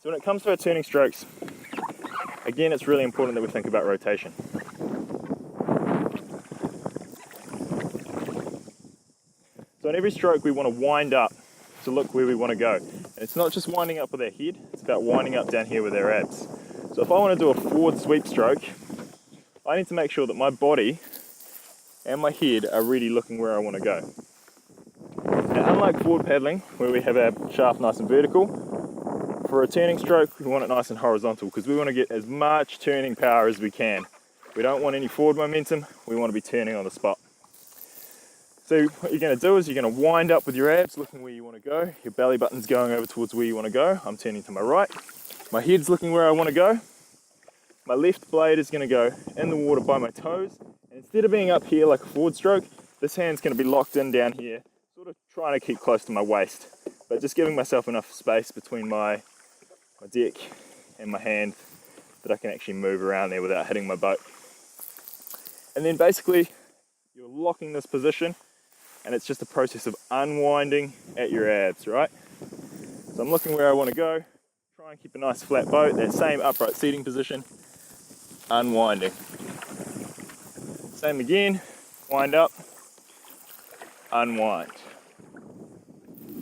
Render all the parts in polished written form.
So when it comes to our turning strokes, again, it's really important that we think about rotation. So in every stroke, we want to wind up to look where we want to go. And it's not just winding up with our head, it's about winding up down here with our abs. So if I want to do a forward sweep stroke, I need to make sure that my body and my head are really looking where I want to go. Now, unlike forward paddling, where we have our shaft nice and vertical, for a turning stroke, we want it nice and horizontal because we want to get as much turning power as we can. We don't want any forward momentum, we want to be turning on the spot. So what you're going to do is you're going to wind up with your abs, looking where you want to go. Your belly button's going over towards where you want to go. I'm turning to my right. My head's looking where I want to go. My left blade is going to go in the water by my toes. And instead of being up here like a forward stroke, this hand's going to be locked in down here, sort of trying to keep close to my waist, but just giving myself enough space between my deck and my hand that I can actually move around there without hitting my boat. And then basically, you're locking this position, and it's just a process of unwinding at your abs, right? So I'm looking where I want to go, try and keep a nice flat boat, that same upright seating position, unwinding. Same again, wind up, unwind.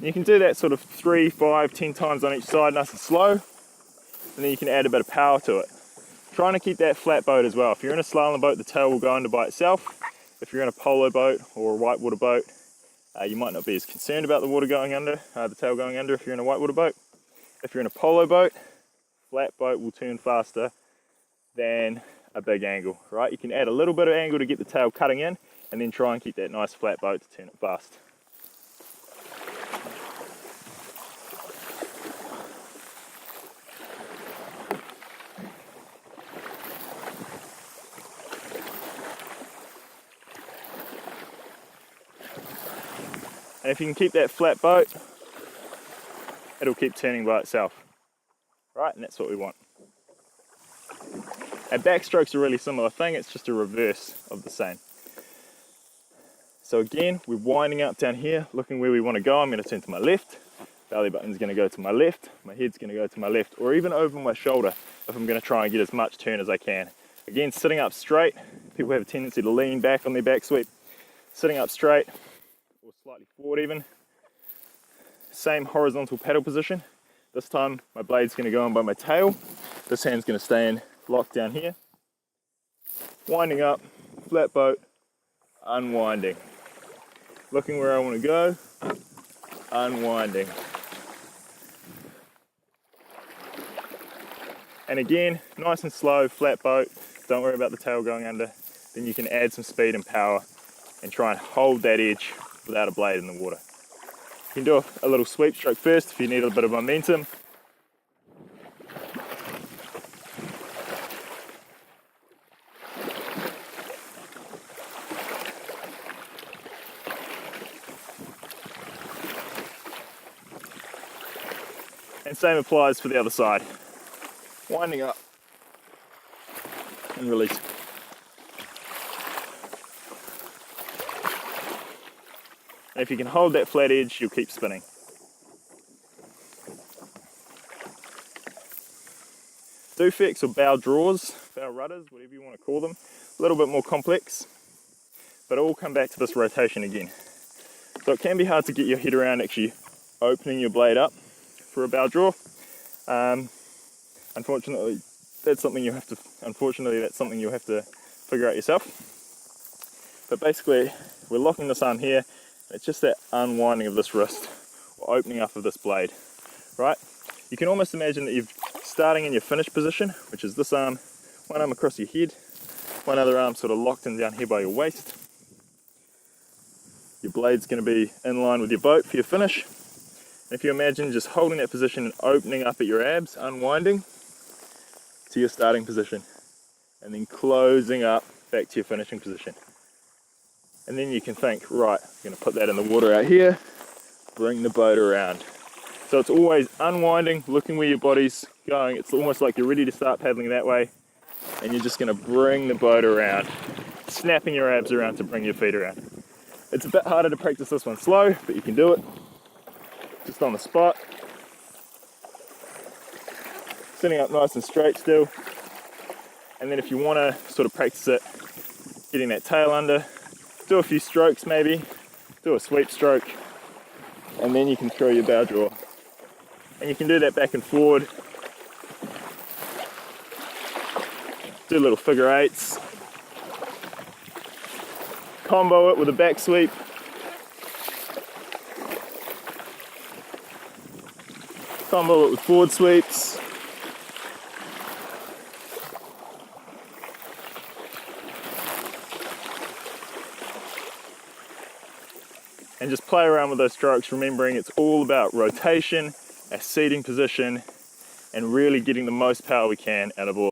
You can do that sort of 3, 5, 10 times on each side, nice and slow, and then you can add a bit of power to it. Trying to keep that flat boat as well. If you're in a slalom boat, the tail will go under by itself. If you're in a polo boat or a whitewater boat, you might not be as concerned about the water going under, the tail going under if you're in a whitewater boat. If you're in a polo boat, flat boat will turn faster than a big angle, right? You can add a little bit of angle to get the tail cutting in, and then try and keep that nice flat boat to turn it fast. And if you can keep that flat boat, it'll keep turning by itself, right? And that's what we want. Our backstroke's a really similar thing, it's just a reverse of the same. So again, we're winding up down here, looking where we want to go. I'm going to turn to my left, belly button's going to go to my left, my head's going to go to my left, or even over my shoulder if I'm going to try and get as much turn as I can. Again, sitting up straight, people have a tendency to lean back on their back sweep. Sitting up straight, or slightly forward even. Same horizontal paddle position. This time my blade's going to go on by my tail. This hand's going to stay in locked down here. Winding up, flat boat, unwinding. Looking where I want to go, unwinding. And again, nice and slow, flat boat. Don't worry about the tail going under. Then you can add some speed and power and try and hold that edge without a blade in the water. You can do a little sweep stroke first if you need a bit of momentum. And same applies for the other side. Winding up and release. And if you can hold that flat edge, you'll keep spinning. Doofecks or bow draws, bow rudders, whatever you want to call them, a little bit more complex, but it all come back to this rotation again. So it can be hard to get your head around actually opening your blade up for a bow draw. Unfortunately, that's something you'll have to figure out yourself. But basically, we're locking this arm here. It's just that unwinding of this wrist or opening up of this blade, right? You can almost imagine that you're starting in your finish position, which is this arm, one arm across your head, one other arm sort of locked in down here by your waist. Your blade's going to be in line with your boat for your finish. And if you imagine just holding that position and opening up at your abs, unwinding to your starting position, and then closing up back to your finishing position. And then you can think, right, I'm going to put that in the water out here, bring the boat around. So it's always unwinding, looking where your body's going. It's almost like you're ready to start paddling that way, and you're just going to bring the boat around, snapping your abs around to bring your feet around. It's a bit harder to practice this one slow, but you can do it just on the spot. sitting up nice and straight still. And then if you want to sort of practice it, getting that tail under, do a few strokes maybe, do a sweep stroke, and then you can throw your bow draw. And you can do that back and forward. Do little figure eights. Combo it with a back sweep. Combo it with forward sweeps. And just play around with those strokes, remembering it's all about rotation, our seating position, and really getting the most power we can out of all